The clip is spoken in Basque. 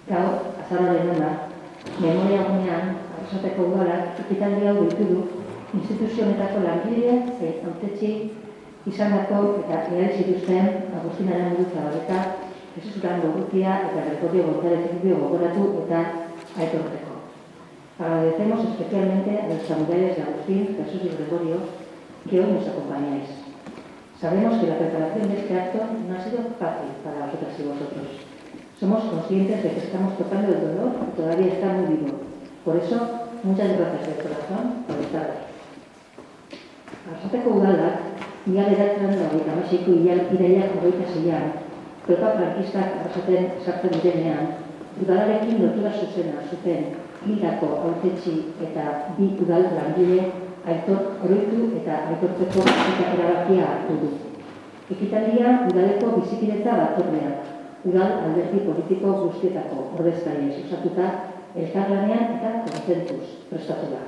Gaur, azaroaren 1, memoria gunean, Arrasateko udalak ekitaldi hau deitu du instituzio honetako langile zein hautetsi izandako eta ehal zituzten Agustin Aranburu Zabaleta, Jesus Durango Urrutia eta Gregorio González Rubio gogoratu eta aitortzeko. Agradecemos especialmente a los familiares de Agustín, Jesús y Gregorio que hoy nos acompañáis. Sabemos que la preparación de este acto no ha sido fácil para vosotras y vosotros. Somos conscientes de que estamos tocando el dolor que todavía está muy vivo. Por eso, muchas gracias de corazón por estar aquí. Arrasateko udalak, mila bederatziehun eta hogeita hamaseiko irailak 26an, Pepa frankistak Arrasaten sartzen direnean, udalarekin lotura zuzena zuten hildako hautetsi eta bi udal langile Aitor oroitu eta aitortzeko erabakia hartu du. Ekitaldia udaleko bizikidetza batzordeak, udal alderdi politiko guztietako ordezkariez osatuta, elkarlanean eta konsentsuz prestatu da.